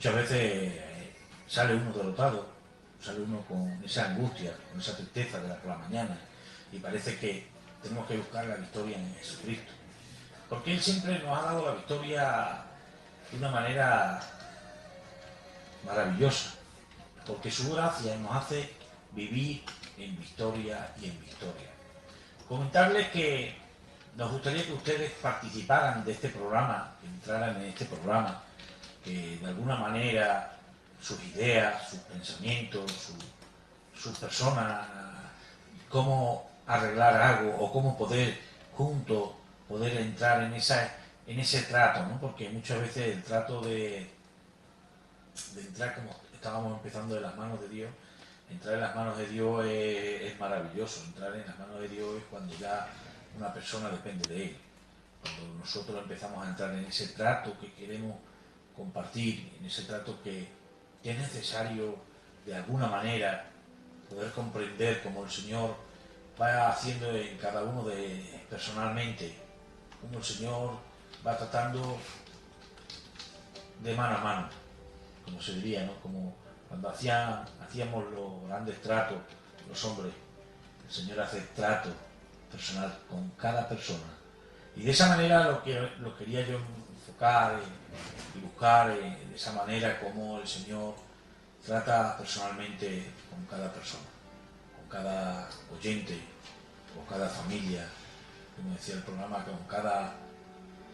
Muchas veces sale uno derrotado, sale uno con esa angustia, con esa tristeza de la mañana, y parece que tenemos que buscar la victoria en Jesucristo. Porque Él siempre nos ha dado la victoria de una manera maravillosa, porque su gracia nos hace vivir en victoria y en victoria. Comentarles que nos gustaría que ustedes participaran de este programa, que entraran en este programa, que de alguna manera sus ideas, sus pensamientos, sus personas, cómo arreglar algo o cómo poder juntos poder entrar en ese trato, ¿no? Porque muchas veces el trato de entrar, como estábamos empezando, de las manos de Dios, entrar en las manos de Dios es maravilloso. Entrar en las manos de Dios es cuando ya una persona depende de Él. Cuando nosotros empezamos a entrar en ese trato que queremos compartir, en ese trato que es necesario de alguna manera poder comprender cómo el Señor va haciendo en cada uno personalmente, cómo el Señor va tratando de mano a mano, como se diría, ¿no? Como cuando hacíamos los grandes tratos, los hombres, el Señor hace trato personal con cada persona. Y de esa manera lo quería yo enfocar y buscar de esa manera como el Señor trata personalmente con cada persona, con cada oyente, con cada familia, como decía el programa, con cada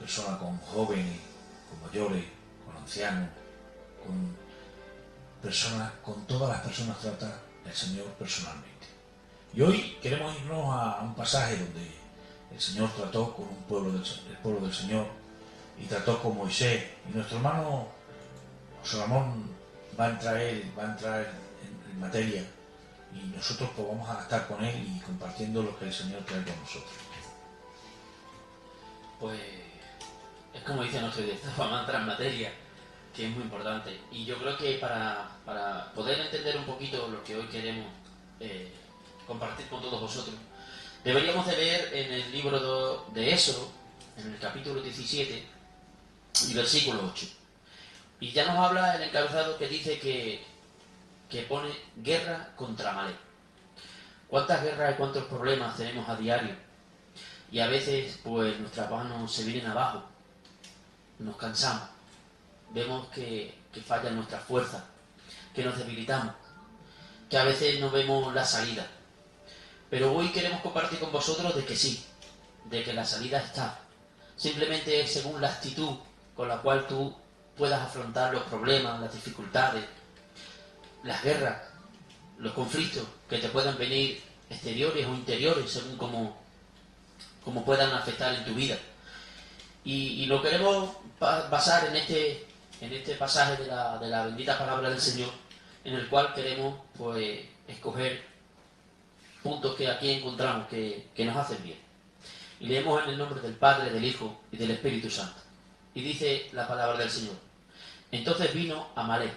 persona, con jóvenes, con mayores, con ancianos, con personas, con todas las personas trata el Señor personalmente. Y hoy queremos irnos a un pasaje donde el Señor trató con el pueblo del Señor, y trató con Moisés, y nuestro hermano José Ramón va a entrar en materia, y nosotros pues vamos a estar con él y compartiendo lo que el Señor trae con nosotros. Pues es como dice nuestro director, vamos a entrar en materia, que es muy importante. Y yo creo que para poder entender un poquito lo que hoy queremos compartir con todos vosotros, deberíamos de ver en el libro de Éxodo, en el capítulo 17 y versículo 8. Y ya nos habla el encabezado que dice que pone guerra contra Amalek. ¿Cuántas guerras y cuántos problemas tenemos a diario? Y a veces pues nuestras manos se vienen abajo, nos cansamos, vemos que fallan nuestras fuerzas, que nos debilitamos, que a veces no vemos la salida. Pero hoy queremos compartir con vosotros de que sí, de que la salida está. Simplemente es según la actitud con la cual tú puedas afrontar los problemas, las dificultades, las guerras, los conflictos que te puedan venir exteriores o interiores, según cómo puedan afectar en tu vida. Y lo queremos basar en este pasaje de la bendita palabra del Señor, en el cual queremos pues escoger puntos que aquí encontramos que nos hacen bien. Y leemos en el nombre del Padre, del Hijo y del Espíritu Santo. Y dice la palabra del Señor: entonces vino Amalek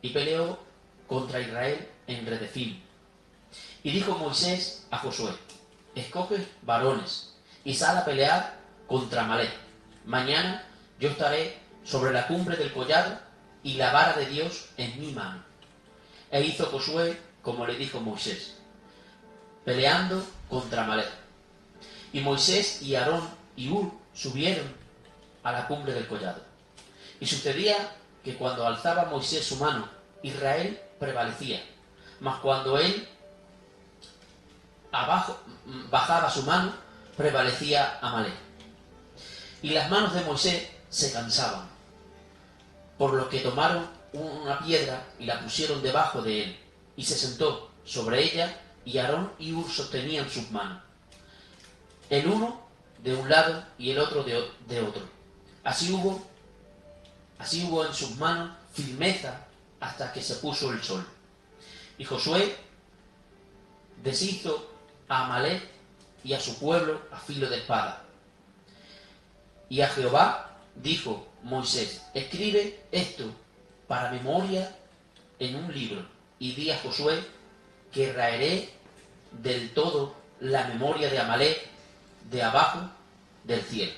y peleó contra Israel en Redefim. Y dijo Moisés a Josué: escoge varones y sal a pelear contra Amalek. Mañana yo estaré sobre la cumbre del collado y la vara de Dios en mi mano. E hizo Josué como le dijo Moisés, peleando contra Amalek. Y Moisés y Aarón y Hur subieron a la cumbre del collado. Y sucedía que cuando alzaba Moisés su mano, Israel prevalecía. Mas cuando él bajaba su mano, prevalecía Amalek. Y las manos de Moisés se cansaban, por lo que tomaron una piedra y la pusieron debajo de él, y se sentó sobre ella, y Aarón y Hur sostenían sus manos, el uno de un lado y el otro de otro. Así hubo en sus manos firmeza hasta que se puso el sol. Y Josué deshizo a Amalek y a su pueblo a filo de espada. Y a Jehová dijo Moisés: escribe esto para memoria en un libro, y di a Josué que raeré del todo la memoria de Amalek de abajo del cielo.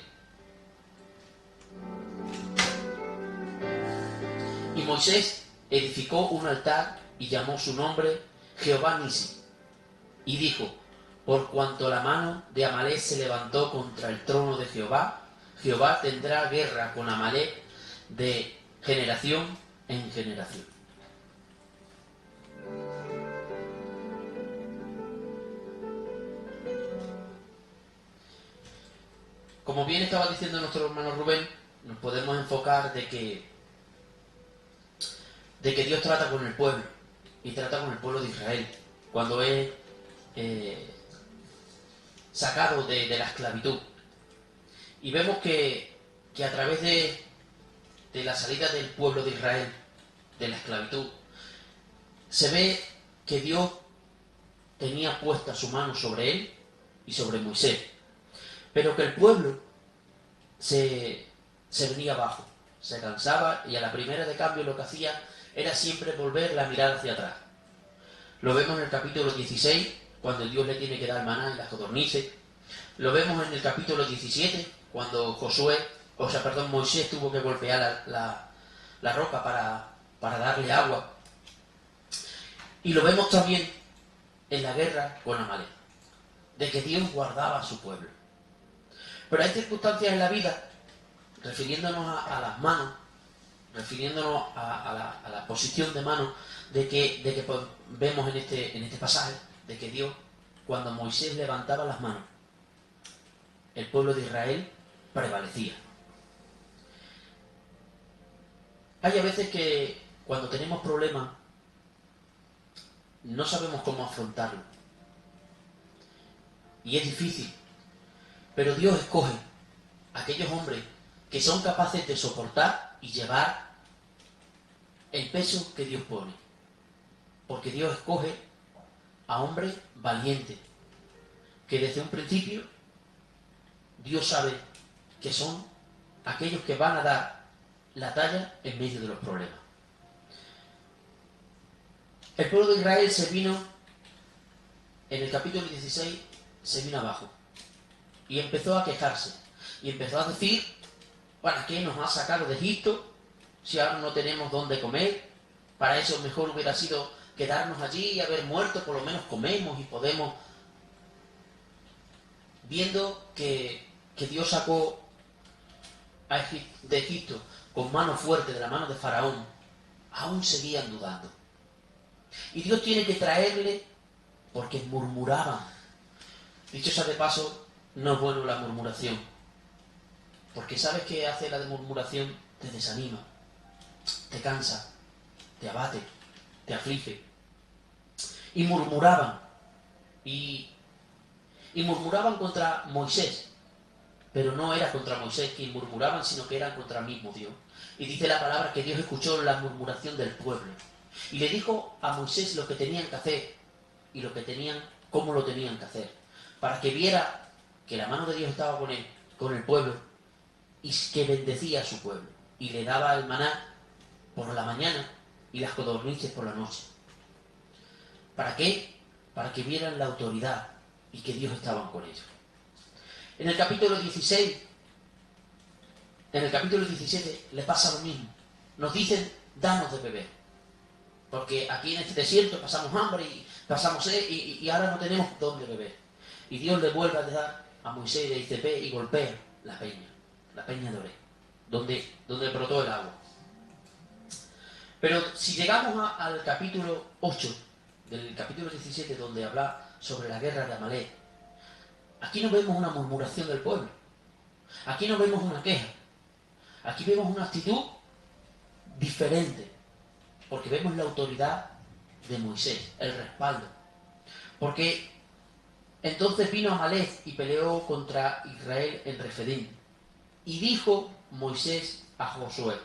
Y Moisés edificó un altar y llamó su nombre Jehová Nisi. Y dijo, por cuanto la mano de Amalek se levantó contra el trono de Jehová, Jehová tendrá guerra con Amalek de generación en generación. Como bien estaba diciendo nuestro hermano Rubén, nos podemos enfocar de que Dios trata con el pueblo, y trata con el pueblo de Israel, cuando es sacado de la esclavitud. Y vemos que a través de la salida del pueblo de Israel de la esclavitud, se ve que Dios tenía puesta su mano sobre él y sobre Moisés, pero que el pueblo se venía abajo, se cansaba, y a la primera de cambio lo que hacía era siempre volver la mirada hacia atrás. Lo vemos en el capítulo 16, cuando Dios le tiene que dar maná y las codornices. Lo vemos en el capítulo 17, cuando Moisés tuvo que golpear la roca para darle agua. Y lo vemos también en la guerra con Amalek, de que Dios guardaba a su pueblo. Pero hay circunstancias en la vida, refiriéndonos a las manos, refiriéndonos a la posición de mano, de que pues, vemos en este pasaje, de que Dios, cuando Moisés levantaba las manos, el pueblo de Israel prevalecía. Hay a veces que cuando tenemos problemas no sabemos cómo afrontarlo, y es difícil, pero Dios escoge a aquellos hombres que son capaces de soportar y llevar el peso que Dios pone, porque Dios escoge a hombres valientes, que desde un principio Dios sabe que son aquellos que van a dar la talla en medio de los problemas. El pueblo de Israel se vino, en el capítulo 16, se vino abajo y empezó a quejarse y empezó a decir: ¿para qué nos ha sacado de Egipto si ahora no tenemos dónde comer? Para eso mejor hubiera sido quedarnos allí y haber muerto, por lo menos comemos y podemos. Viendo que Dios sacó de Egipto con mano fuerte, de la mano de Faraón, aún seguían dudando. Y Dios tiene que traerle, porque murmuraban. Dicho sea de paso, no es bueno la murmuración, porque ¿sabes qué hace la murmuración? Te desanima, te cansa, te abate, te aflige. Y murmuraban, y murmuraban contra Moisés, pero no era contra Moisés quien murmuraban, sino que eran contra el mismo Dios. Y dice la palabra que Dios escuchó la murmuración del pueblo y le dijo a Moisés lo que tenían que hacer y cómo lo tenían que hacer, para que viera que la mano de Dios estaba con él, con el pueblo, y que bendecía a su pueblo, y le daba el maná por la mañana y las codornices por la noche. ¿Para qué? Para que vieran la autoridad y que Dios estaba con ellos. En el capítulo 17 le pasa lo mismo. Nos dicen: danos de beber, porque aquí en este desierto pasamos hambre y pasamos sed y ahora no tenemos dónde beber. Y Dios le vuelve a dar a Moisés y le dice: ve y golpea la peña de Oreb, donde brotó el agua. Pero si llegamos al capítulo 8 del capítulo 17, donde habla sobre la guerra de Amalek, aquí no vemos una murmuración del pueblo, aquí no vemos una queja, aquí vemos una actitud diferente, porque vemos la autoridad de Moisés, el respaldo. Porque entonces vino Amalek y peleó contra Israel en Refidim. Y dijo Moisés a Josué: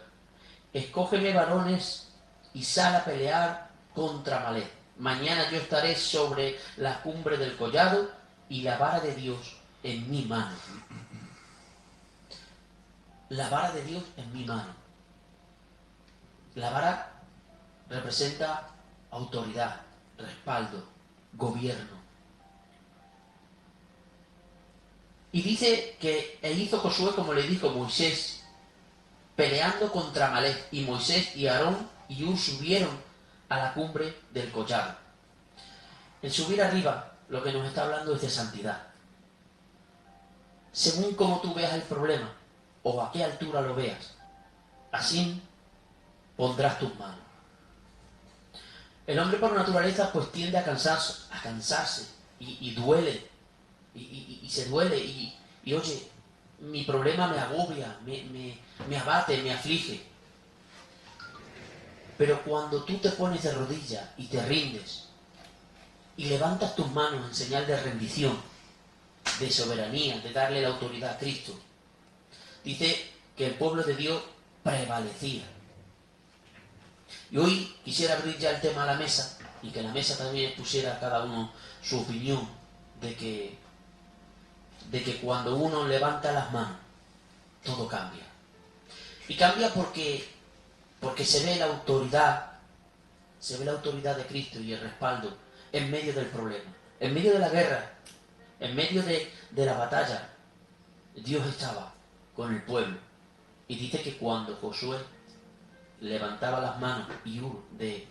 escógeme varones y sal a pelear contra Amalek. Mañana yo estaré sobre la cumbre del collado y la vara de Dios en mi mano. La vara de Dios en mi mano. La vara representa autoridad, respaldo, gobierno. Y dice que hizo Josué como le dijo Moisés, peleando contra Amalek, y Moisés y Aarón y Hur subieron a la cumbre del collado. El subir arriba lo que nos está hablando es de santidad. Según cómo tú veas el problema o a qué altura lo veas, así pondrás tus manos. El hombre por naturaleza pues tiende a cansarse y duele, y se duele, y oye, mi problema me agobia, me abate, me aflige. Pero cuando tú te pones de rodillas y te rindes y levantas tus manos en señal de rendición, de soberanía, de darle la autoridad a Cristo, dice que el pueblo de Dios prevalecía. Y hoy quisiera abrir ya el tema a la mesa y que la mesa también pusiera a cada uno su opinión de que cuando uno levanta las manos, todo cambia. Y cambia porque se ve la autoridad de Cristo y el respaldo en medio del problema, en medio de la guerra, en medio de la batalla. Dios estaba con el pueblo. Y dice que cuando Josué levantaba las manos y Hur de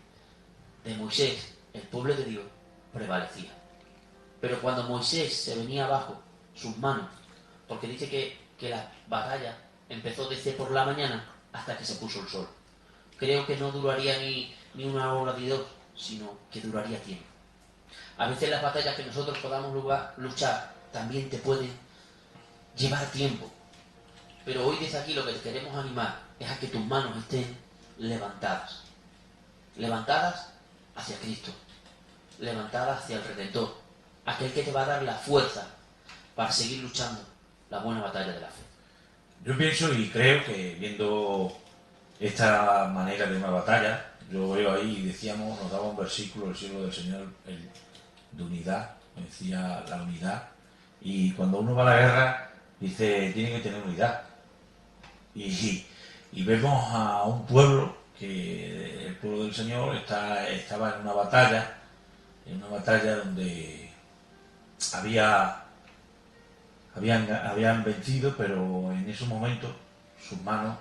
Moisés, el pueblo de Dios prevalecía. Pero cuando Moisés se venía abajo, sus manos, porque dice que la batalla empezó desde por la mañana hasta que se puso el sol. Creo que no duraría ni una hora ni dos, sino que duraría tiempo. A veces las batallas que nosotros podamos luchar también te pueden llevar tiempo. Pero hoy desde aquí lo que te queremos animar es a que tus manos estén levantadas. Levantadas hacia Cristo. Levantadas hacia el Redentor. Aquel que te va a dar la fuerza para seguir luchando la buena batalla de la fe. Yo pienso y creo que viendo esta manera de una batalla, yo veo ahí, decíamos, nos daba un versículo del siervo del Señor de unidad, decía la unidad, y cuando uno va a la guerra dice, tiene que tener unidad. Y vemos a un pueblo, que el pueblo del Señor estaba en una batalla donde habían vencido, pero en esos momentos sus manos,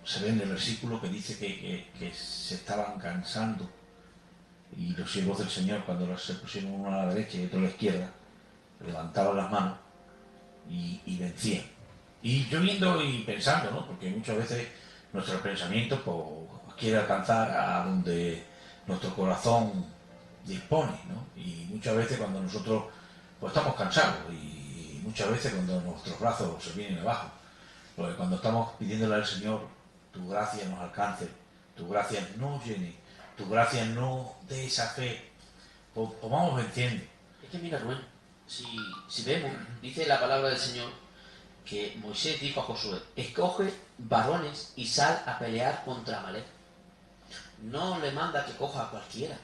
se ve en el versículo que dice que se estaban cansando, y los siervos del Señor, cuando se pusieron uno a la derecha y otro a la izquierda, levantaban las manos y vencían. Y yo viendo y pensando, ¿no? Porque muchas veces nuestros pensamientos pues, quiere alcanzar a donde nuestro corazón dispone, ¿no? Y muchas veces cuando nosotros pues estamos cansados, y muchas veces cuando nuestros brazos se vienen abajo, pues cuando estamos pidiéndole al Señor, tu gracia nos alcance, tu gracia nos llene, tu gracia nos dé esa fe, pues vamos venciendo. Es que mira, Rubén, si vemos, dice la palabra del Señor, que Moisés dijo a Josué, escoge varones y sal a pelear contra Amalek. No le manda que coja a cualquiera,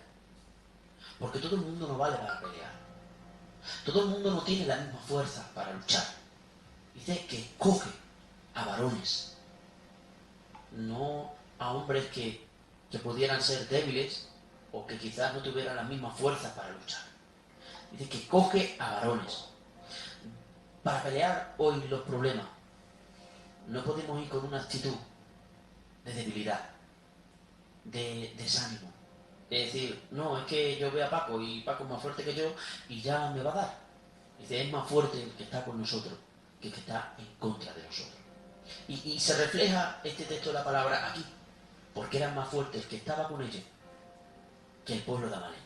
porque todo el mundo no vale para pelear. Todo el mundo no tiene la misma fuerza para luchar. Dice que escoge a varones, no a hombres que pudieran ser débiles o que quizás no tuvieran la misma fuerza para luchar. Dice que escoge a varones. Para pelear hoy los problemas, no podemos ir con una actitud de debilidad, de desánimo. Es decir, no, es que yo veo a Paco y Paco es más fuerte que yo y ya me va a dar. Dice, es más fuerte el que está con nosotros que el que está en contra de nosotros. Y se refleja este texto de la palabra aquí, porque era más fuerte el que estaba con ellos que el pueblo de Amalek.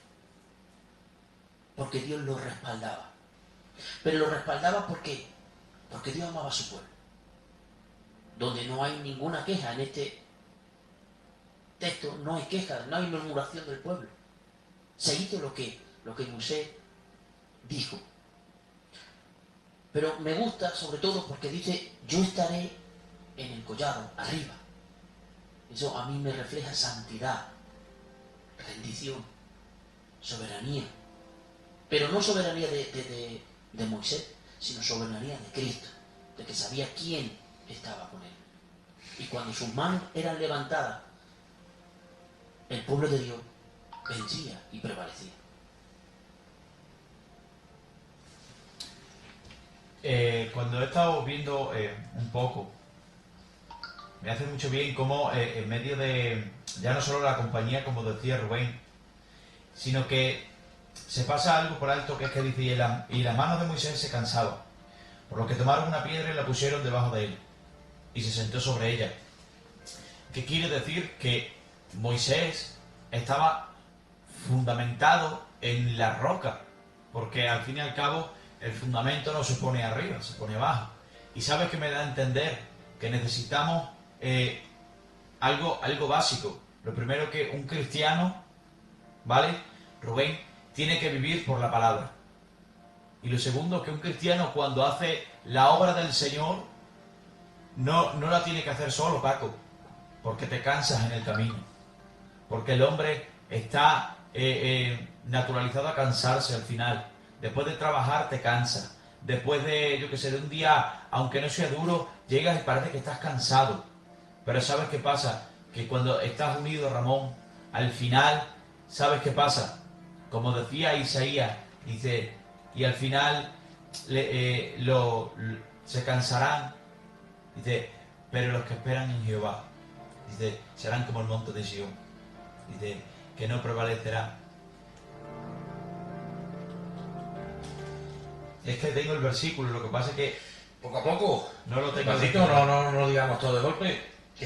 Porque Dios lo respaldaba. Pero lo respaldaba porque Dios amaba a su pueblo. Donde no hay ninguna queja en este texto, no hay queja, no hay murmuración del pueblo. Se hizo lo que Moisés dijo. Pero me gusta sobre todo porque dice, yo estaré en el collado, arriba. Eso a mí me refleja santidad, rendición, soberanía. Pero no soberanía de Moisés, sino soberanía de Cristo, de que sabía quién estaba con él. Y cuando sus manos eran levantadas, el pueblo de Dios vencía y prevalecía. Cuando he estado viendo un poco me hace mucho bien cómo en medio de, ya no solo la compañía, como decía Rubén, sino que se pasa algo por alto, que es que dice, y las manos de Moisés se cansaban, por lo que tomaron una piedra y la pusieron debajo de él, y se sentó sobre ella. ¿Qué quiere decir? Que Moisés estaba fundamentado en la roca, porque al fin y al cabo el fundamento no se pone arriba, se pone abajo. Y sabes que me da a entender que necesitamos algo básico. Lo primero, que un cristiano, ¿vale? Rubén, tiene que vivir por la palabra. Y lo segundo, que un cristiano cuando hace la obra del Señor no la tiene que hacer solo, Paco, porque te cansas en el camino. Porque el hombre está naturalizado a cansarse al final. Después de trabajar te cansa. Después de, yo que sé, de un día, aunque no sea duro, llegas y parece que estás cansado. Pero ¿sabes qué pasa? Que cuando estás unido, Ramón, al final, ¿sabes qué pasa? Como decía Isaías, dice, y al final se cansarán, dice, pero los que esperan en Jehová, dice, serán como el monte de Sion, dice, que no prevalecerá. Es que tengo el versículo, lo que pasa es que Poco a poco. no lo tengo. Despacito, no lo digamos todo de golpe. Y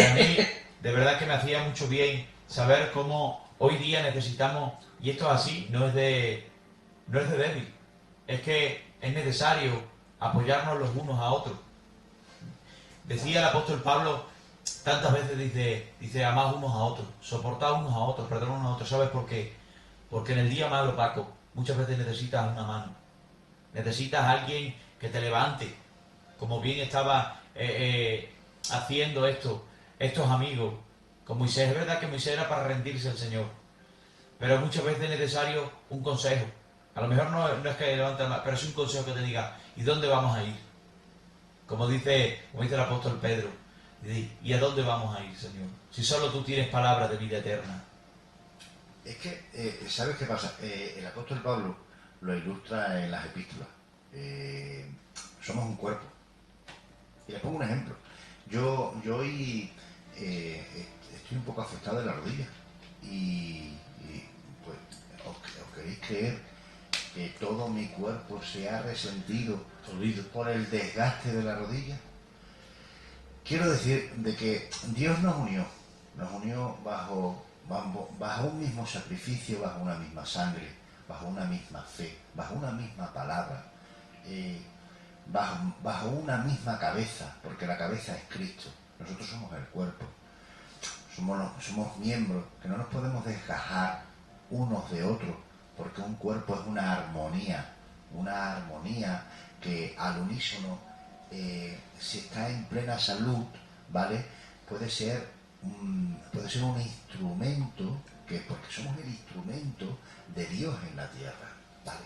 a mí, de verdad que me hacía mucho bien saber cómo hoy día necesitamos, y esto es así, no es de débil, es que es necesario apoyarnos los unos a otros. Decía el apóstol Pablo tantas veces, dice, amad unos a otros, soportad unos a otros, perdonad unos a otros. ¿Sabes por qué? Porque en el día malo, Paco, muchas veces necesitas una mano, necesitas a alguien que te levante, como bien estaba haciendo estos amigos con Moisés. Es verdad que Moisés era para rendirse al Señor, pero muchas veces es necesario un consejo. A lo mejor no es que levante más, pero es un consejo que te diga, ¿y dónde vamos a ir? Como dice el apóstol Pedro, ¿y a dónde vamos a ir, Señor? Si solo tú tienes palabras de vida eterna. Es que, ¿sabes qué pasa? El apóstol Pablo lo ilustra en las epístolas. Somos un cuerpo. Y les pongo un ejemplo. Yo hoy estoy un poco afectado de la rodilla. Y pues, ¿os queréis creer que todo mi cuerpo se ha resentido por el desgaste de la rodilla? Quiero decir de que Dios nos unió bajo un mismo sacrificio, bajo una misma sangre, bajo una misma fe, bajo una misma palabra, bajo una misma cabeza, porque la cabeza es Cristo. Nosotros somos el cuerpo, somos miembros que no nos podemos desgajar unos de otros, porque un cuerpo es una armonía que al unísono, si está en plena salud, ¿vale? Puede ser un instrumento, porque somos el instrumento de Dios en la tierra, ¿vale?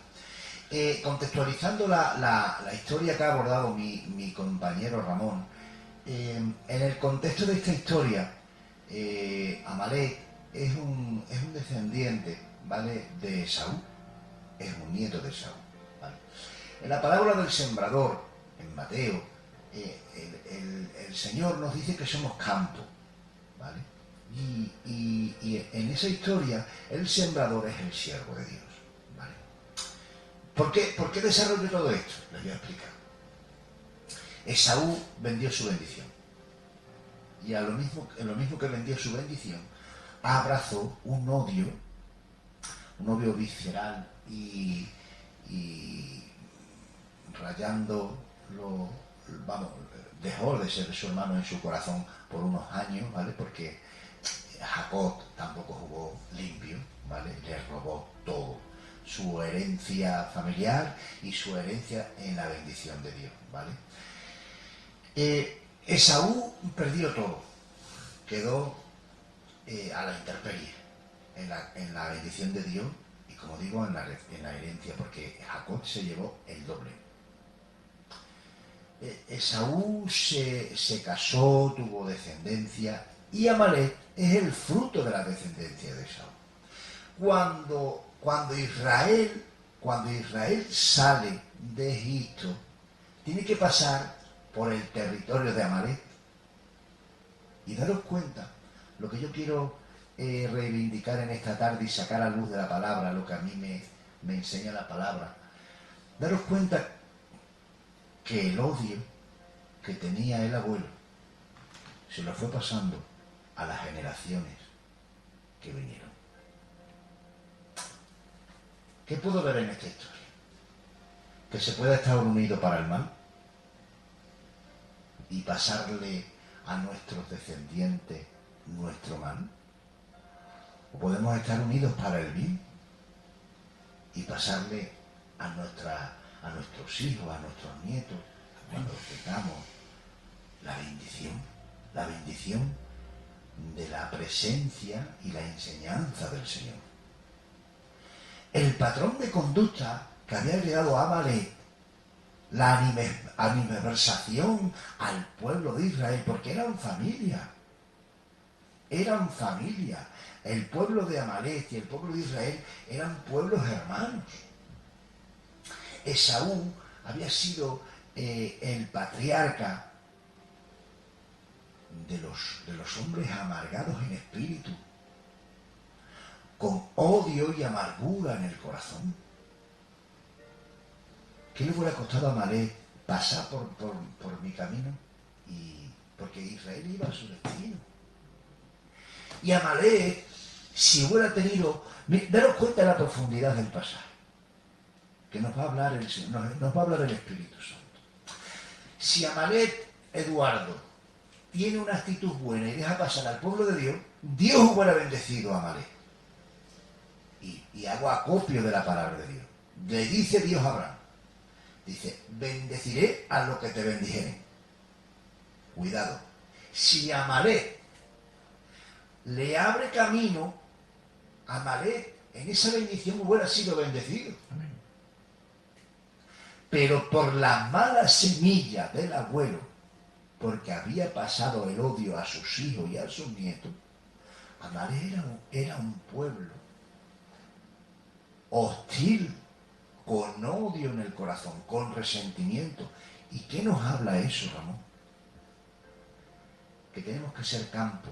Contextualizando la historia que ha abordado mi compañero Ramón, en el contexto de esta historia, Amalek es un descendiente, ¿vale?, de Esaú, es un nieto de Esaú, ¿vale? En la parábola del sembrador, en Mateo, el Señor nos dice que somos campo, ¿vale? Y en esa historia, el sembrador es el siervo de Dios, ¿vale? ¿Por qué desarrollo todo esto? Les voy a explicar. Esaú vendió su bendición. Y en lo mismo que vendió su bendición, abrazó un odio visceral y rayando dejó de ser su hermano en su corazón por unos años, ¿vale? Porque Jacob tampoco jugó limpio, ¿vale? Le robó todo, su herencia familiar y su herencia en la bendición de Dios, ¿vale? Esaú perdió todo, quedó a la intemperie en la bendición de Dios y, como digo, en la herencia, porque Jacob se llevó el doble. Esaú se casó, tuvo descendencia, y Amalek es el fruto de la descendencia de Esaú. Cuando Israel sale de Egipto, tiene que pasar por el territorio de Amalek. Y daros cuenta, lo que yo quiero reivindicar en esta tarde y sacar a luz de la palabra, lo que a mí me enseña la palabra, daros cuenta que el odio que tenía el abuelo se lo fue pasando a las generaciones que vinieron. ¿Qué puedo ver en esta historia? Que se pueda estar unido para el mal y pasarle a nuestros descendientes nuestro mal. O podemos estar unidos para el bien y pasarle a nuestros hijos, a nuestros nietos, cuando tengamos la bendición de la presencia y la enseñanza del Señor. El patrón de conducta que había agregado Amalek, la animadversación al pueblo de Israel, porque eran familia. El pueblo de Amalek y el pueblo de Israel eran pueblos hermanos. Esaú había sido el patriarca de los hombres amargados en espíritu, con odio y amargura en el corazón. ¿Qué le hubiera costado a Amalek pasar por mi camino? Porque Israel iba a su destino. Y Amalek, si hubiera tenido... Daros cuenta de la profundidad del pasaje, que nos va a hablar el Señor, nos va a hablar el Espíritu Santo. Si Amalek, Eduardo, tiene una actitud buena y deja pasar al pueblo de Dios, Dios hubiera bendecido a Amalek. Y hago acopio de la palabra de Dios. Le dice Dios a Abraham, dice, bendeciré a los que te bendijeren. Cuidado. Si Amalek le abre camino, Amalek en esa bendición hubiera sido bendecido. Amén. Pero por la mala semilla del abuelo, porque había pasado el odio a sus hijos y a sus nietos, Amalek era un pueblo hostil, con odio en el corazón, con resentimiento. ¿Y qué nos habla eso, Ramón? Que tenemos que ser campo,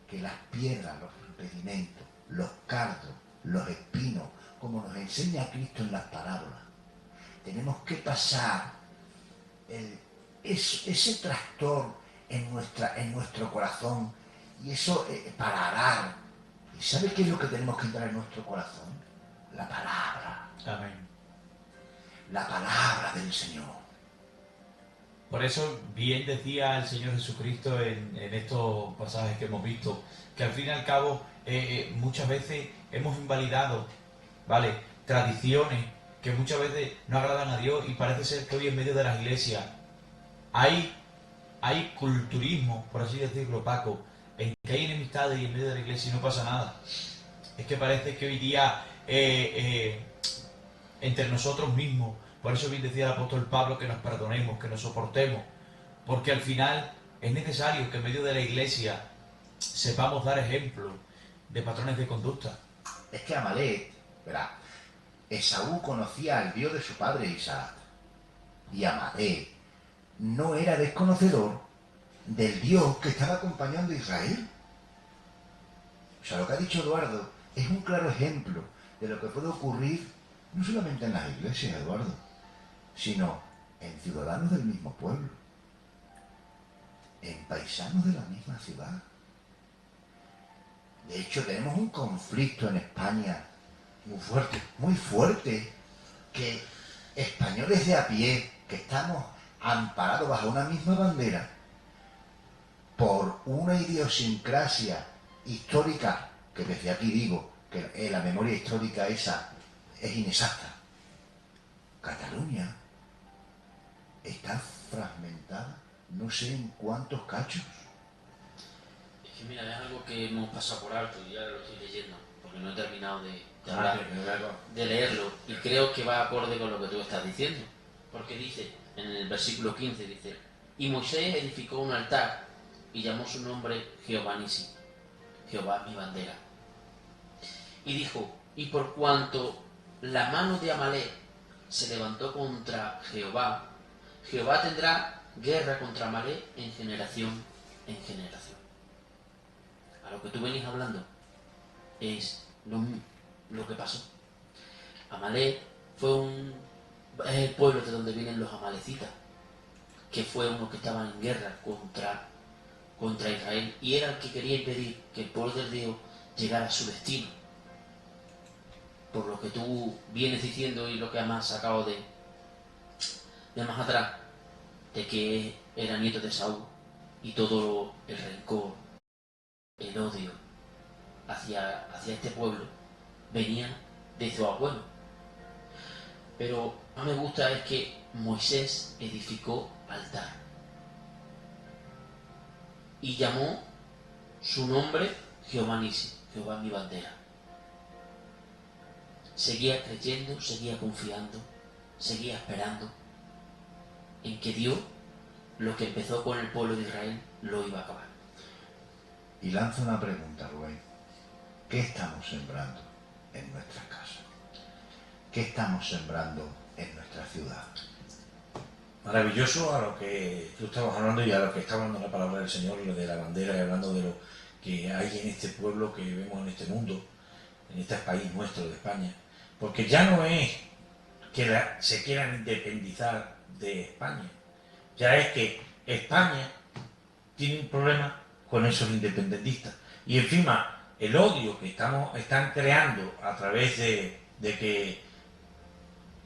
que las piedras, los impedimentos, los cardos, los espinos, como nos enseña Cristo en las parábolas, tenemos que pasar ese trastorno en nuestro corazón, y eso para arar. ¿Y sabe qué es lo que tenemos que entrar en nuestro corazón? La palabra. Amén. La palabra del Señor. Por eso bien decía el Señor Jesucristo en estos pasajes que hemos visto, que al fin y al cabo muchas veces hemos invalidado, ¿vale?, tradiciones que muchas veces no agradan a Dios, y parece ser que hoy en medio de las iglesias hay culturismo, por así decirlo, Paco, en que hay enemistades y en medio de la iglesia y no pasa nada. Es que parece que hoy día entre nosotros mismos, por eso bien decía el apóstol Pablo que nos perdonemos, que nos soportemos, porque al final es necesario que en medio de la iglesia sepamos dar ejemplo de patrones de conducta. Es que Amalek, verá, Esaú conocía al Dios de su padre Isaac, y Amalek no era desconocedor del Dios que estaba acompañando a Israel. O sea, lo que ha dicho Eduardo es un claro ejemplo de lo que puede ocurrir no solamente en las iglesias, Eduardo, sino en ciudadanos del mismo pueblo, en paisanos de la misma ciudad. De hecho, tenemos un conflicto en España muy fuerte, que españoles de a pie, que estamos amparados bajo una misma bandera, por una idiosincrasia histórica, que desde aquí digo que la memoria histórica esa es inexacta. Cataluña está fragmentada, no sé en cuántos cachos. Es que mira, es algo que hemos pasado por alto y ya lo estoy leyendo, porque no he terminado de hablar, de leerlo, y creo que va acorde con lo que tú estás diciendo, porque dice, en el versículo 15, dice, y Moisés edificó un altar y llamó su nombre Jehová Nisi, Jehová mi bandera. Y dijo, y por cuanto la mano de Amalek se levantó contra Jehová, Jehová tendrá guerra contra Amalek en generación en generación. A lo que tú venís hablando es lo que pasó. Amalek es el pueblo de donde vienen los amalecitas, que fue uno que estaban en guerra contra Israel, y era el que quería impedir que el pueblo de Dios llegara a su destino. Por lo que tú vienes diciendo y lo que además sacado de más atrás, de que era nieto de Saúl, y todo el rencor, el odio hacia este pueblo venía de su abuelo. Pero más me gusta es que Moisés edificó altar y llamó su nombre Jehová Nisi, Jehová mi bandera. Seguía creyendo, seguía confiando, seguía esperando en que Dios, lo que empezó con el pueblo de Israel, lo iba a acabar. Y lanzo una pregunta, Rubén. ¿Qué estamos sembrando en nuestras casas? ¿Qué estamos sembrando en nuestra ciudad? Maravilloso a lo que tú estabas hablando y a lo que está hablando la palabra del Señor, lo de la bandera, y hablando de lo que hay en este pueblo que vemos en este mundo, en este país nuestro de España. Porque ya no es que se quieran independizar de España, ya es que España tiene un problema con esos independentistas. Y encima, el odio que están creando a través de que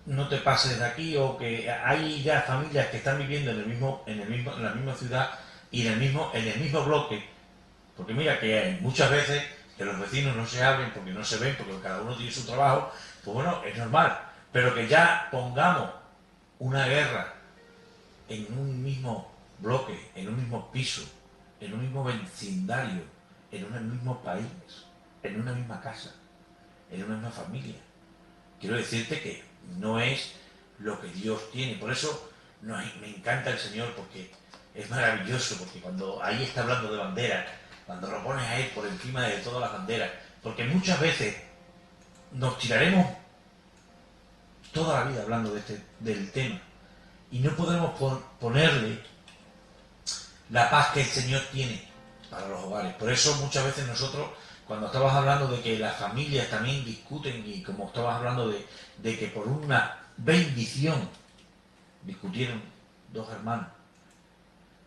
no te pases de aquí, o que hay ya familias que están viviendo en la misma ciudad y en el mismo bloque, porque mira que hay muchas veces que los vecinos no se hablen porque no se ven, porque cada uno tiene su trabajo, pues bueno, es normal, pero que ya pongamos una guerra en un mismo bloque, en un mismo piso, en un mismo vecindario, en un mismo país, en una misma casa, en una misma familia. Quiero decirte que no es lo que Dios tiene. Por eso me encanta el Señor, porque es maravilloso, porque cuando ahí está hablando de banderas, cuando lo pones a Él por encima de todas las banderas, porque muchas veces nos tiraremos toda la vida hablando del tema y no podemos ponerle la paz que el Señor tiene para los hogares. Por eso muchas veces nosotros, cuando estabas hablando de que las familias también discuten, y como estabas hablando de que por una bendición discutieron dos hermanos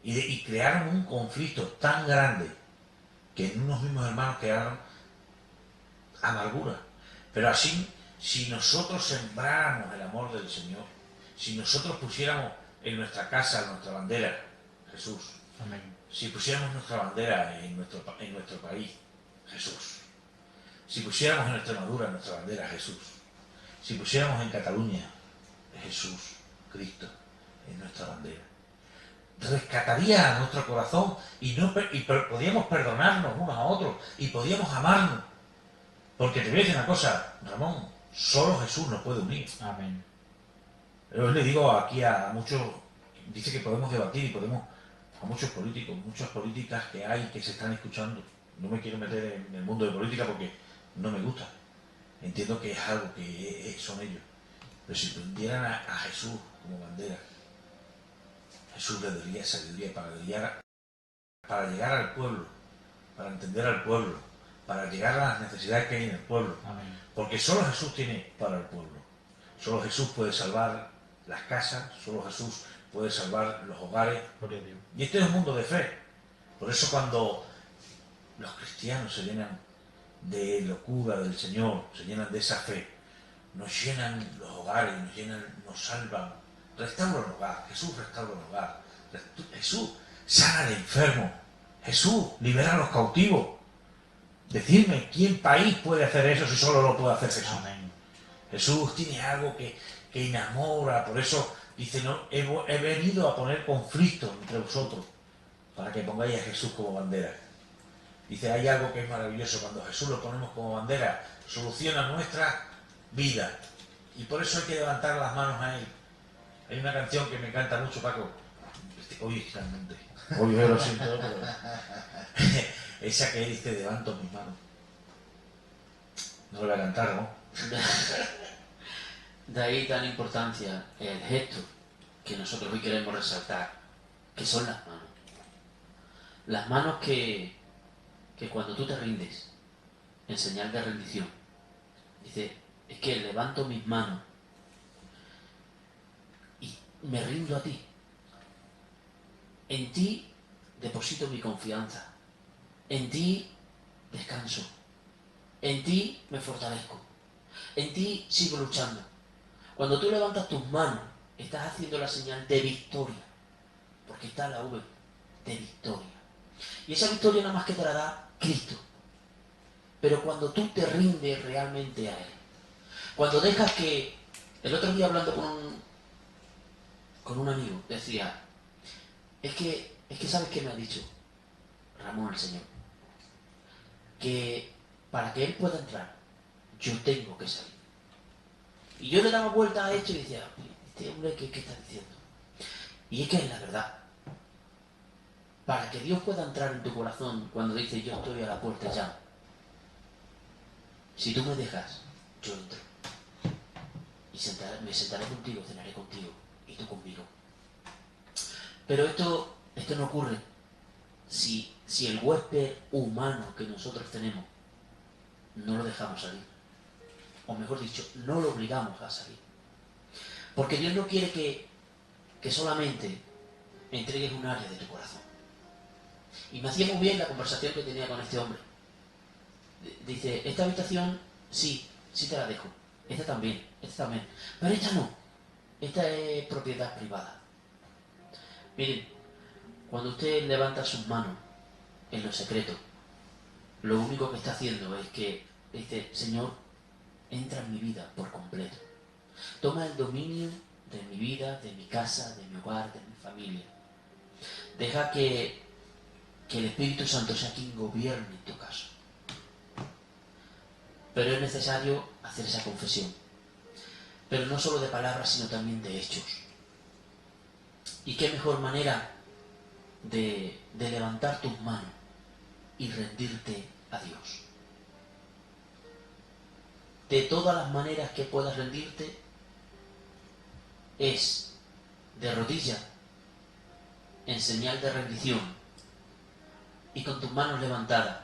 y crearon un conflicto tan grande que en unos mismos hermanos quedaron amargura. Pero así, si nosotros sembráramos el amor del Señor, si nosotros pusiéramos en nuestra casa nuestra bandera, Jesús, Amén. si pusiéramos nuestra bandera en nuestro país, Jesús, si pusiéramos en Extremadura nuestra bandera, Jesús, si pusiéramos en Cataluña, Jesús, Cristo, en nuestra bandera, rescataría a nuestro corazón y podíamos perdonarnos unos a otros y podíamos amarnos. Porque te voy a decir una cosa, Ramón, solo Jesús nos puede unir. Amén. Yo le digo aquí a muchos, dice que podemos debatir y podemos, a muchos políticos, muchas políticas que hay que se están escuchando. No me quiero meter en el mundo de política porque no me gusta. Entiendo que es algo que son ellos. Pero si prendieran a Jesús como bandera, Jesús le daría sabiduría para llegar al pueblo, para entender al pueblo, para llegar a las necesidades que hay en el pueblo. Amén. Porque solo Jesús tiene para el pueblo. Solo Jesús puede salvar las casas, solo Jesús puede salvar los hogares. Gloria a Dios. Y este es un mundo de fe. Por eso cuando los cristianos se llenan de locura del Señor, se llenan de esa fe, nos llenan los hogares, nos salvan. Restaura el hogar, Jesús restaura el hogar. Jesús sana al enfermo. Jesús libera a los cautivos. Decidme, ¿quién país puede hacer eso si solo lo puede hacer Jesús? Amén. Jesús tiene algo que enamora, por eso dice, no, he venido a poner conflicto entre vosotros, para que pongáis a Jesús como bandera. Dice, hay algo que es maravilloso, cuando Jesús lo ponemos como bandera, soluciona nuestra vida. Y por eso hay que levantar las manos a Él. Hay una canción que me encanta mucho, Paco. Hoy realmente. Hoy yo lo siento, pero... esa que dice, levanto mis manos. No lo voy a cantar, ¿no? De ahí tan importancia el gesto que nosotros hoy queremos resaltar, que son las manos. Las manos que cuando tú te rindes, en señal de rendición, dice, es que levanto mis manos y me rindo a ti. En ti deposito mi confianza. En ti descanso. En ti me fortalezco. En ti sigo luchando. Cuando tú levantas tus manos, estás haciendo la señal de victoria. Porque está la V de victoria. Y esa victoria nada más que te la da Cristo. Pero cuando tú te rindes realmente a Él, cuando dejas que... El otro día hablando con un amigo, decía, es que ¿sabes qué me ha dicho Ramón el Señor? Que para que Él pueda entrar, yo tengo que salir. Y yo le daba vuelta a esto y decía, este hombre, ¿qué está diciendo? Y es que es la verdad. Para que Dios pueda entrar en tu corazón cuando dice, yo estoy a la puerta y llamo. Si tú me dejas, yo entro. Y me sentaré contigo, cenaré contigo, y tú conmigo. Pero esto no ocurre si el huésped humano que nosotros tenemos no lo dejamos salir. O mejor dicho, no lo obligamos a salir. Porque Dios no quiere que solamente entregues un área de tu corazón. Y me hacía muy bien la conversación que tenía con este hombre. Dice, esta habitación, sí te la dejo. Esta también. Pero esta no. Esta es propiedad privada. Miren, cuando usted levanta sus manos en lo secreto, lo único que está haciendo es que dice, Señor, entra en mi vida por completo. Toma el dominio de mi vida, de mi casa, de mi hogar, de mi familia. Deja que el Espíritu Santo sea quien gobierne en tu caso. Pero es necesario hacer esa confesión. Pero no solo de palabras, sino también de hechos. ¿Y qué mejor manera de levantar tus manos y rendirte a Dios? De todas las maneras que puedas rendirte, es de rodillas, en señal de rendición, y con tus manos levantadas,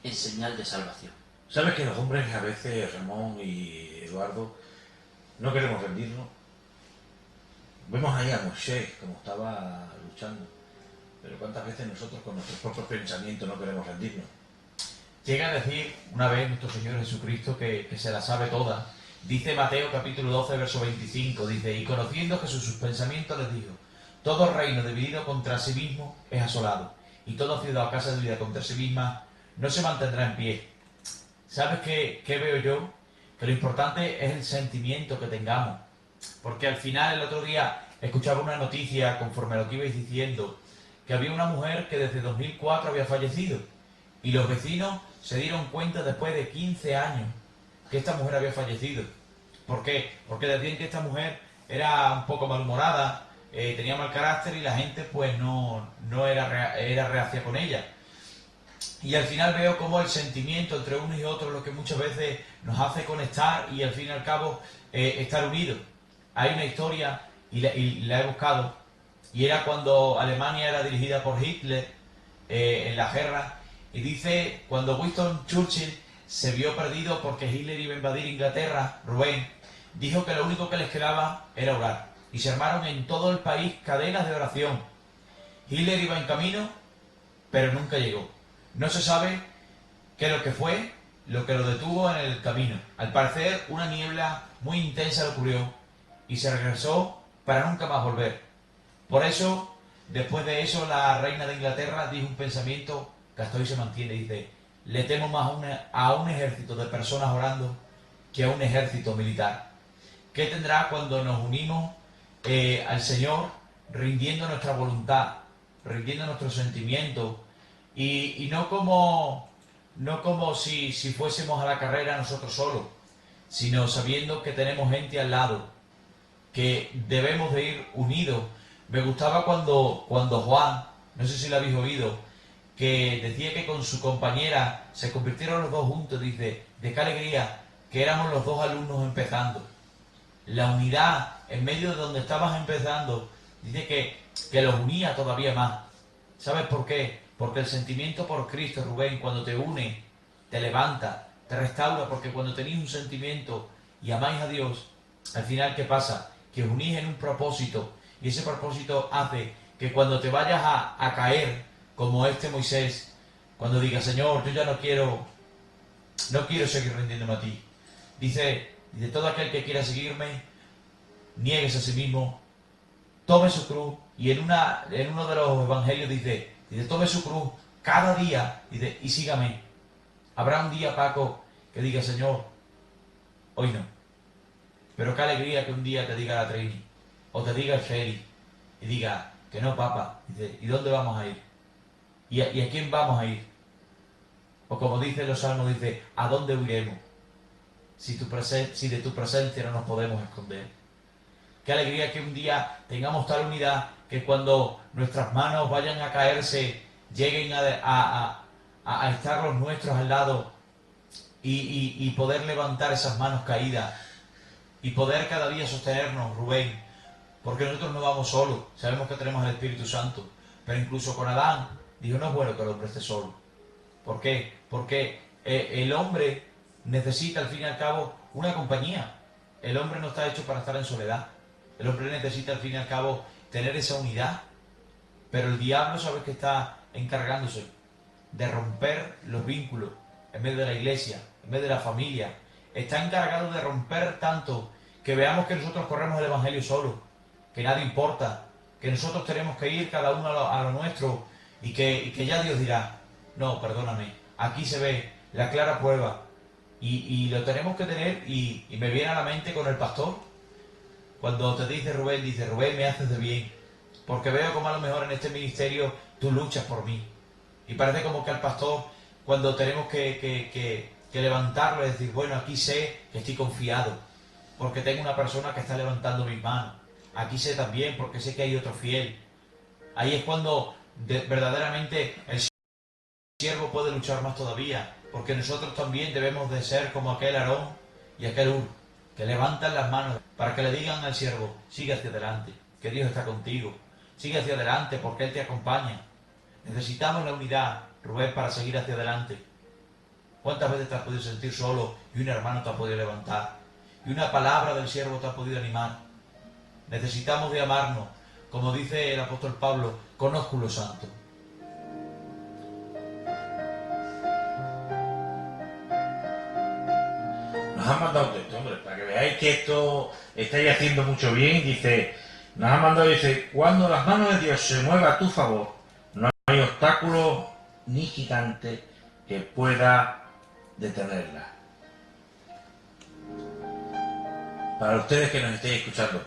en señal de salvación. ¿Sabes que los hombres a veces, Ramón y Eduardo, no queremos rendirnos? Vemos ahí a Moisés como estaba luchando, pero ¿cuántas veces nosotros con nuestros propios pensamientos no queremos rendirnos? Llega a decir una vez nuestro Señor Jesucristo que se la sabe toda. Dice Mateo capítulo 12, verso 25, dice, y conociendo Jesús sus pensamientos les dijo, todo reino dividido contra sí mismo es asolado, y toda ciudad o casa dividida contra sí misma no se mantendrá en pie. ¿Sabes qué veo yo? Que lo importante es el sentimiento que tengamos. Porque al final, el otro día, escuchaba una noticia, conforme a lo que ibais diciendo, que había una mujer que desde 2004 había fallecido. Y los vecinos se dieron cuenta después de 15 años que esta mujer había fallecido. ¿Por qué? Porque decían que esta mujer era un poco malhumorada, tenía mal carácter y la gente pues no era reacia con ella. Y al final veo cómo el sentimiento entre unos y otros es lo que muchas veces nos hace conectar y al fin y al cabo estar unidos. Hay una historia, y la he buscado, y era cuando Alemania era dirigida por Hitler en la guerra, y dice, cuando Winston Churchill se vio perdido porque Hitler iba a invadir Inglaterra, Rubén, dijo que lo único que les quedaba era orar. Y se armaron en todo el país cadenas de oración. Hitler iba en camino, pero nunca llegó. No se sabe qué es lo que fue lo que lo detuvo en el camino. Al parecer, una niebla muy intensa le ocurrió y se regresó para nunca más volver. Por eso, después de eso, la reina de Inglaterra dijo un pensamiento que hasta hoy se mantiene. Dice, le temo más a un ejército de personas orando que a un ejército militar. ¿Qué tendrá cuando nos unimos al Señor, rindiendo nuestra voluntad, rindiendo nuestros sentimientos? Y no como si fuésemos a la carrera nosotros solos, sino sabiendo que tenemos gente al lado, que debemos de ir unidos. Me gustaba cuando Juan, no sé si lo habéis oído, que decía que con su compañera se convirtieron los dos juntos, dice, de qué alegría que éramos los dos alumnos empezando. La unidad en medio de donde estabas empezando, dice que los unía todavía más. ¿Sabes por qué? Porque el sentimiento por Cristo, Rubén, cuando te une, te levanta, te restaura, porque cuando tenéis un sentimiento y amáis a Dios, al final, ¿qué pasa? Que os unís en un propósito, y ese propósito hace que cuando te vayas a caer, como este Moisés, cuando diga, Señor, yo ya no quiero seguir rindiéndome a ti. Dice, todo aquel que quiera seguirme, niéguese a sí mismo, tome su cruz, y en uno de los evangelios dice, tome su cruz cada día, y sígame. Habrá un día, Paco, que diga, Señor, hoy no. Pero qué alegría que un día te diga la Trini, o te diga el Feli, y diga, que no, papá. Dice, ¿y dónde vamos a ir? ¿Y a quién vamos a ir? O como dicen los salmos, dice, ¿a dónde huiremos? Si de tu presencia no nos podemos esconder. Qué alegría que un día tengamos tal unidad que cuando nuestras manos vayan a caerse, lleguen a estar los nuestros al lado y poder levantar esas manos caídas y poder cada día sostenernos, Rubén, porque nosotros no vamos solos, sabemos que tenemos el Espíritu Santo, pero incluso con Adán dijo, no es bueno que el hombre esté solo. ¿Por qué? Porque el hombre necesita al fin y al cabo una compañía. El hombre no está hecho para estar en soledad. El hombre necesita al fin y al cabo tener esa unidad. Pero el diablo, sabes que está encargándose de romper los vínculos en medio de la iglesia, en medio de la familia. Está encargado de romper tanto que veamos que nosotros corremos el evangelio solo, que nadie importa, que nosotros tenemos que ir cada uno a lo nuestro y que ya Dios dirá, no, perdóname, aquí se ve la clara prueba y lo tenemos que tener y me viene a la mente con el pastor, cuando te dice, Rubén, me haces de bien, porque veo como a lo mejor en este ministerio tú luchas por mí. Y parece como que al pastor, cuando tenemos que levantarlo y decir, bueno, aquí sé que estoy confiado, porque tengo una persona que está levantando mis manos. Aquí sé también, porque sé que hay otro fiel. Ahí es cuando verdaderamente el siervo puede luchar más todavía, porque nosotros también debemos de ser como aquel Aarón y aquel Hur, que levantan las manos para que le digan al siervo, sigue hacia adelante, que Dios está contigo, sigue hacia adelante porque Él te acompaña. Necesitamos la unidad, Rubén, para seguir hacia adelante. ¿Cuántas veces te has podido sentir solo y un hermano te ha podido levantar? Y una palabra del siervo te ha podido animar. Necesitamos de amarnos, como dice el apóstol Pablo, con ósculo santo. Nos han mandado un texto, hombre, para que veáis que esto estáis haciendo mucho bien. Dice, nos han mandado, dice, cuando las manos de Dios se muevan a tu favor, no hay obstáculo ni gigante que pueda detenerla. Para ustedes que nos estéis escuchando,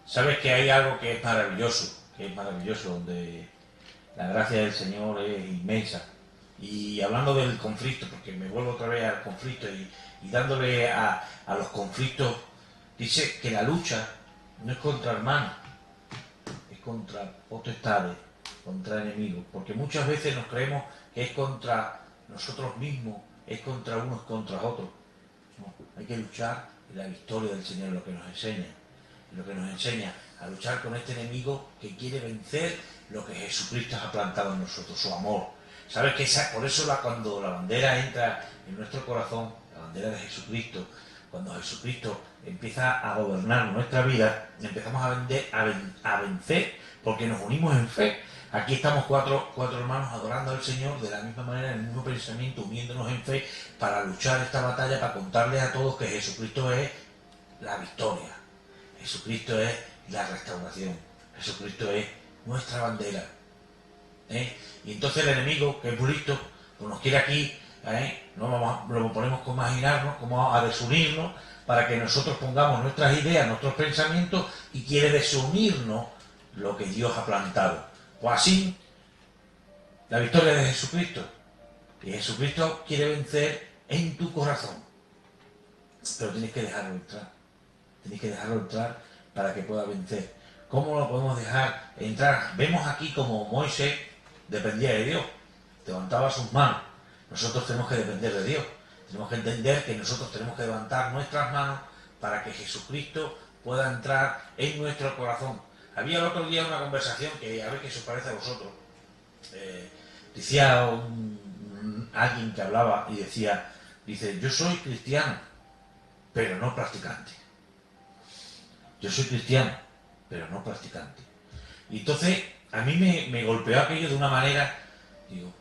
sabes que hay algo que es maravilloso, donde la gracia del Señor es inmensa. Y hablando del conflicto, porque me vuelvo otra vez al conflicto y dándole a los conflictos, dice que la lucha no es contra hermanos, es contra potestades, contra enemigos, porque muchas veces nos creemos que es contra nosotros mismos, es contra unos contra otros. No, hay que luchar, y la victoria del Señor es lo que nos enseña a luchar con este enemigo que quiere vencer lo que Jesucristo ha plantado en nosotros, su amor. ¿Sabes que por eso cuando la bandera entra en nuestro corazón, la bandera de Jesucristo, cuando Jesucristo empieza a gobernar nuestra vida, empezamos a vencer porque nos unimos en fe? Aquí estamos cuatro hermanos adorando al Señor de la misma manera, en el mismo pensamiento, uniéndonos en fe para luchar esta batalla, para contarles a todos que Jesucristo es la victoria, Jesucristo es la restauración, Jesucristo es nuestra bandera. Y entonces el enemigo, que es muy listo, pues nos quiere aquí, lo ponemos como a imaginarnos, como a desunirnos, para que nosotros pongamos nuestras ideas, nuestros pensamientos, y quiere desunirnos lo que Dios ha plantado. Pues así, la victoria de Jesucristo. Y Jesucristo quiere vencer en tu corazón. Pero tienes que dejarlo entrar. Tienes que dejarlo entrar para que pueda vencer. ¿Cómo lo podemos dejar entrar? Vemos aquí como Moisés dependía de Dios. Levantaba sus manos. Nosotros tenemos que depender de Dios. Tenemos que entender que nosotros tenemos que levantar nuestras manos para que Jesucristo pueda entrar en nuestro corazón. Había el otro día una conversación que a ver qué os parece a vosotros. decía alguien que hablaba y dice, yo soy cristiano, pero no practicante. Yo soy cristiano, pero no practicante. Y entonces a mí me golpeó aquello de una manera, digo,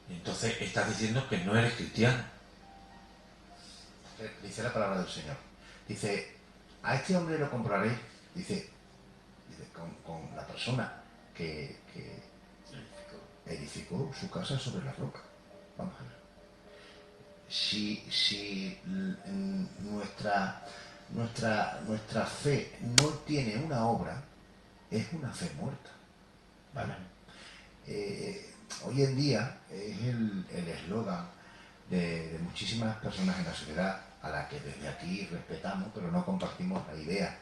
entonces estás diciendo que no eres cristiano. Dice la palabra del Señor. Dice, a este hombre lo compraré, dice con la persona que edificó su casa sobre la roca. Vamos a ver. Si nuestra fe no tiene una obra, es una fe muerta. ¿Vale? Hoy en día es el eslogan de muchísimas personas en la sociedad, a la que desde aquí respetamos, pero no compartimos la idea.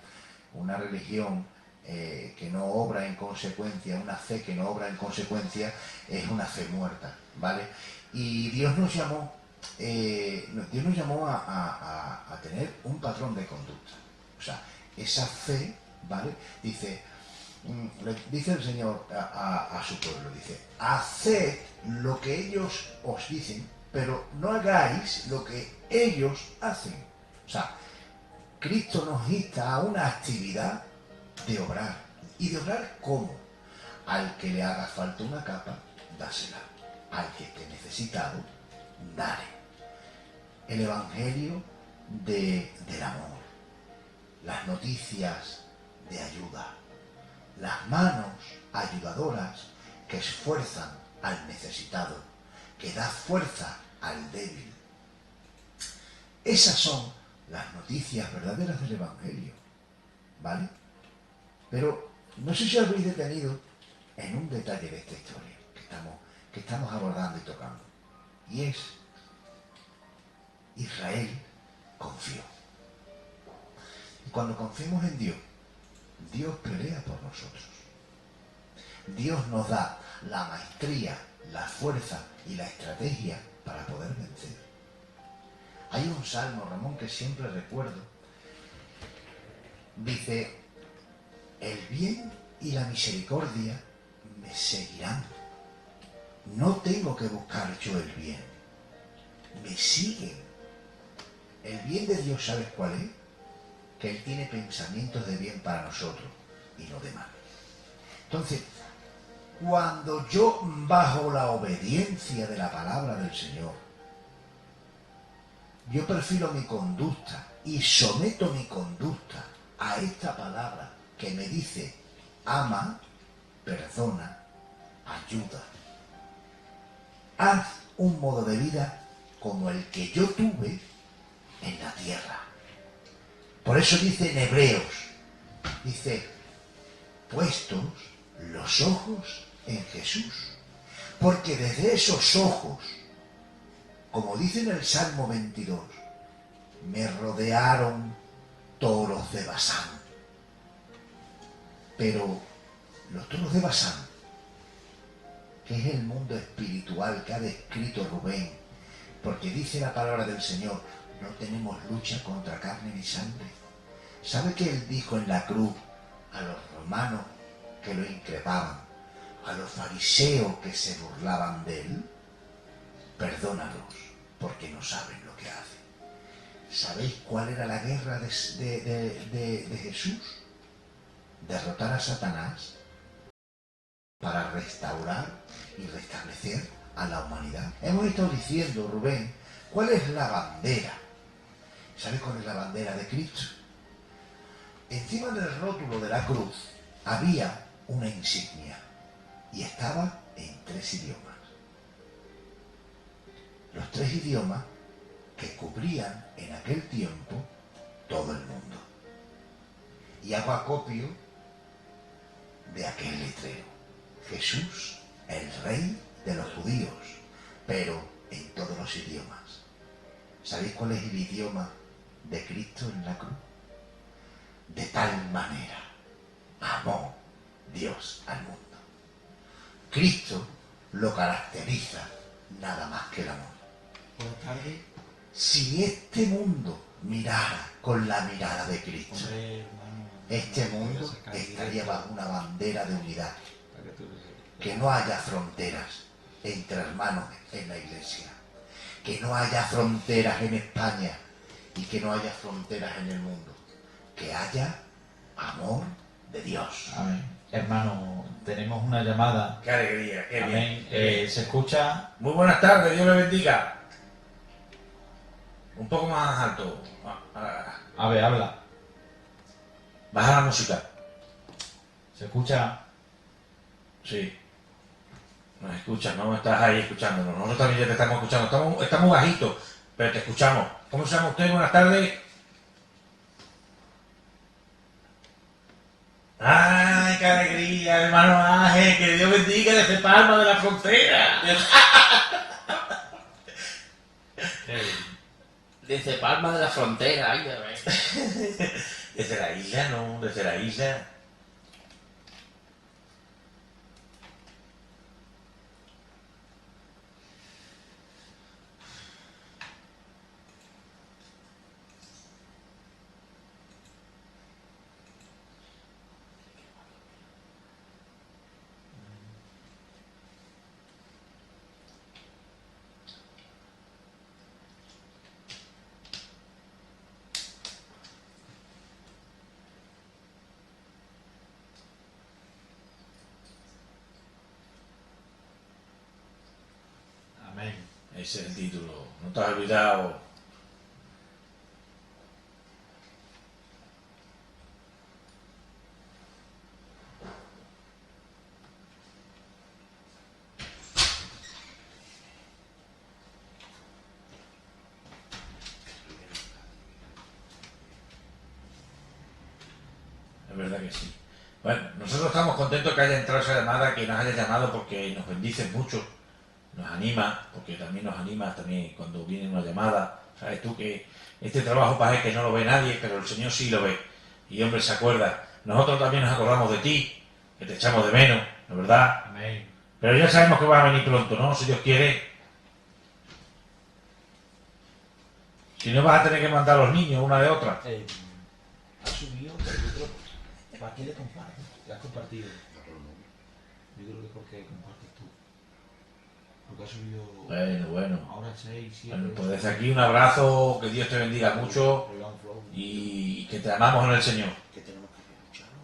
Una religión que no obra en consecuencia, una fe que no obra en consecuencia, es una fe muerta, ¿vale? Y Dios nos llamó a tener un patrón de conducta. O sea, esa fe, ¿vale? Dice el Señor a su pueblo, dice, haced lo que ellos os dicen, pero no hagáis lo que ellos hacen. O sea, Cristo nos insta a una actividad de obrar. ¿Y de obrar cómo? Al que le haga falta una capa, dásela. Al que esté necesitado, dale. El Evangelio del amor, las noticias de ayuda, las manos ayudadoras que esfuerzan al necesitado, que da fuerza al débil. Esas son las noticias verdaderas del Evangelio, ¿vale? Pero no sé si habéis detenido en un detalle de esta historia que estamos abordando y tocando, y es Israel confió. Y cuando confiemos en Dios, Dios pelea por nosotros. Dios nos da la maestría, la fuerza y la estrategia para poder vencer. Hay un salmo, Ramón, que siempre recuerdo. Dice, el bien y la misericordia me seguirán. No tengo que buscar yo el bien. Me siguen. El bien de Dios, ¿sabes cuál es? Que Él tiene pensamientos de bien para nosotros y no de mal. Entonces, cuando yo, bajo la obediencia de la palabra del Señor, yo perfilo mi conducta y someto mi conducta a esta palabra que me dice, ama, perdona, ayuda. Haz un modo de vida como el que yo tuve en la tierra. Por eso dice en Hebreos, dice, puestos los ojos en Jesús, porque desde esos ojos, como dice en el Salmo 22, me rodearon toros de Basán. Pero los toros de Basán, que es el mundo espiritual que ha descrito Rubén, porque dice la palabra del Señor, no tenemos lucha contra carne ni sangre. ¿Sabe qué Él dijo en la cruz a los romanos que lo increpaban, a los fariseos que se burlaban de Él? Perdónalos, porque no saben lo que hacen. ¿Sabéis cuál era la guerra de Jesús? Derrotar a Satanás para restaurar y restablecer a la humanidad. Hemos estado diciendo, Rubén, ¿cuál es la bandera? ¿Sabes cuál es la bandera de Cristo? Encima del rótulo de la cruz había una insignia y estaba en 3 idiomas. Los 3 idiomas que cubrían en aquel tiempo todo el mundo. Y hago acopio de aquel letrero. Jesús, el Rey de los judíos, pero en todos los idiomas. ¿Sabéis cuál es el idioma de Cristo en la cruz? De tal manera amó Dios al mundo. Cristo lo caracteriza nada más que el amor. Buenas tardes. Si este mundo mirara con la mirada de Cristo, Hombre, hermano, este voy a mundo sacar estaría directo bajo una bandera de unidad. para que tú lo sepas. que no haya fronteras entre hermanos en la Iglesia, que no haya fronteras en España y que no haya fronteras en el mundo, que haya amor de Dios. Amén. Hermano, tenemos una llamada. Qué alegría, qué Amén. bien. ¿Se escucha? Muy buenas tardes, Dios le bendiga. Un poco más alto. A ver, habla. Baja la música. ¿Se escucha? Sí. Nos escuchas, no estás ahí escuchándonos. Nosotros también ya te estamos escuchando. Estamos bajitos, pero te escuchamos. ¿Cómo se llama usted? Buenas tardes. ¡Ay, qué alegría, hermano Ángel! ¡Que Dios bendiga desde Palma de la Frontera! Desde Palma de la Frontera, ay, a ver. Desde la isla, ¿no? Desde la isla. Amén. Ese es el título. No te has olvidado. Es verdad que sí. Bueno, nosotros estamos contentos que haya entrado esa llamada, que nos haya llamado porque nos bendices mucho, nos anima, porque también nos anima también cuando viene una llamada. Sabes tú que este trabajo parece que no lo ve nadie, pero el Señor sí lo ve. Y hombre, se acuerda. Nosotros también nos acordamos de ti, que te echamos de menos, ¿no es verdad? Amén. Pero ya sabemos que vas a venir pronto, ¿no? Si Dios quiere. Si no, vas a tener que mandar a los niños una de otra. Ha subido, pero yo creo, ¿para qué le compartes? ¿Le has compartido? Yo creo que es porque compartes tú. Porque ha subido Bueno. ahora 6, 7... Bueno, pues desde aquí un abrazo, que Dios te bendiga mucho y que te amamos en el Señor. Que tenemos que escucharlo.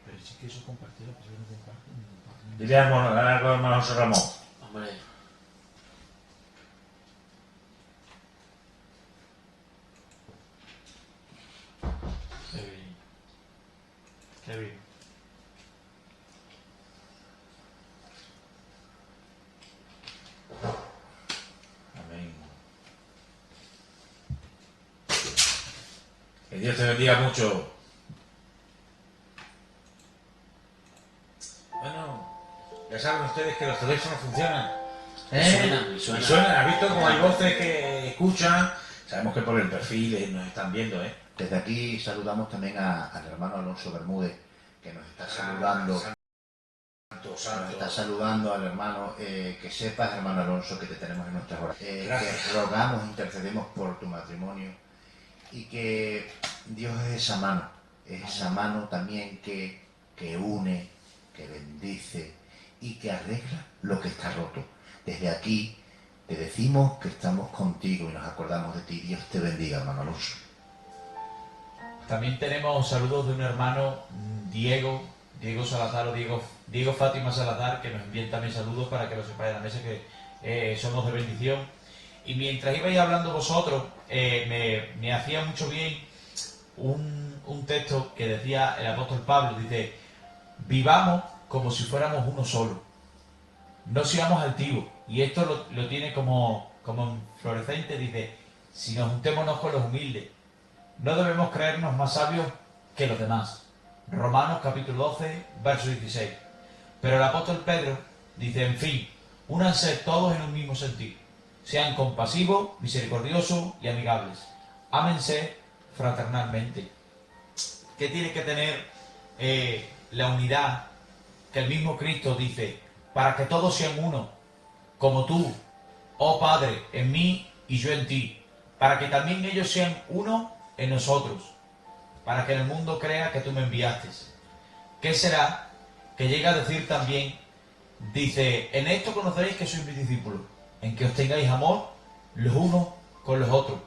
Pero sí que eso compartirlo, pues yo no comparto, ni comparto. Dile al hermano José Ramón. Hombre, Qué bien. Qué bien. Amén. Que Dios te bendiga mucho. Bueno, ya saben ustedes que los teléfonos funcionan. suena, Y suena. suenan, ¿has visto como hay voces que escuchan? Sabemos que por el perfil nos están viendo, ¿eh? Desde aquí saludamos también al hermano Alonso Bermúdez, que nos está saludando. Nos está saludando al hermano, que sepas, hermano Alonso, que te tenemos en nuestras oraciones, que rogamos, intercedemos por tu matrimonio y que Dios es esa mano también que une, que bendice y que arregla lo que está roto. Desde aquí te decimos que estamos contigo y nos acordamos de ti. Dios te bendiga, hermano Alonso. También tenemos saludos de un hermano, Diego Salazar o Diego Fátima Salazar, que nos envían también saludos para que lo sepáis en la mesa, que somos de bendición. Y mientras ibais hablando vosotros, me hacía mucho bien un texto que decía el apóstol Pablo, dice: vivamos como si fuéramos uno solo, no seamos altivos. Y esto lo tiene como en fluorescente, dice: si nos juntémonos con los humildes, no debemos creernos más sabios que los demás. Romanos capítulo 12, verso 16. Pero el apóstol Pedro dice: en fin, únanse todos en un mismo sentir. Sean compasivos, misericordiosos y amigables. Ámense fraternalmente. ¿Qué tiene que tener la unidad que el mismo Cristo dice? Para que todos sean uno, como tú, oh Padre, en mí y yo en ti. Para que también ellos sean uno en nosotros, para que el mundo crea que tú me enviaste. ¿Qué será que llega a decir también: Dice, en esto conoceréis que sois mis discípulos, en que os tengáis amor los unos con los otros.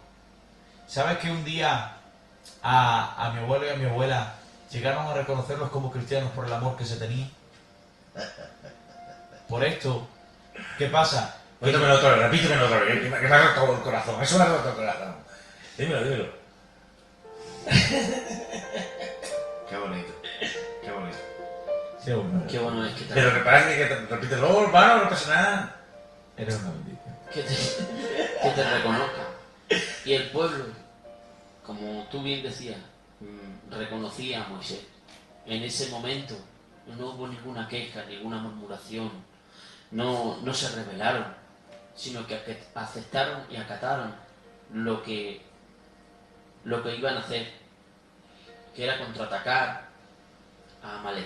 ¿Sabes que un día a mi abuelo y a mi abuela llegaron a reconocerlos como cristianos por el amor que se tenía? Por esto, ¿qué pasa? Repítemelo otra vez, que me ha roto el corazón. Eso me ha roto el corazón. Dímelo. Qué bonito, qué bonito. Sí, bueno, Qué bueno es que Pero que parece que repítelo, hermano, no pasa nada. era una bendición. que te reconozcan. Y el pueblo, como tú bien decías, reconocía a Moisés. En ese momento no hubo ninguna queja, ninguna murmuración, no se rebelaron, sino que aceptaron y acataron lo que iban a hacer, que era contraatacar a Amalek.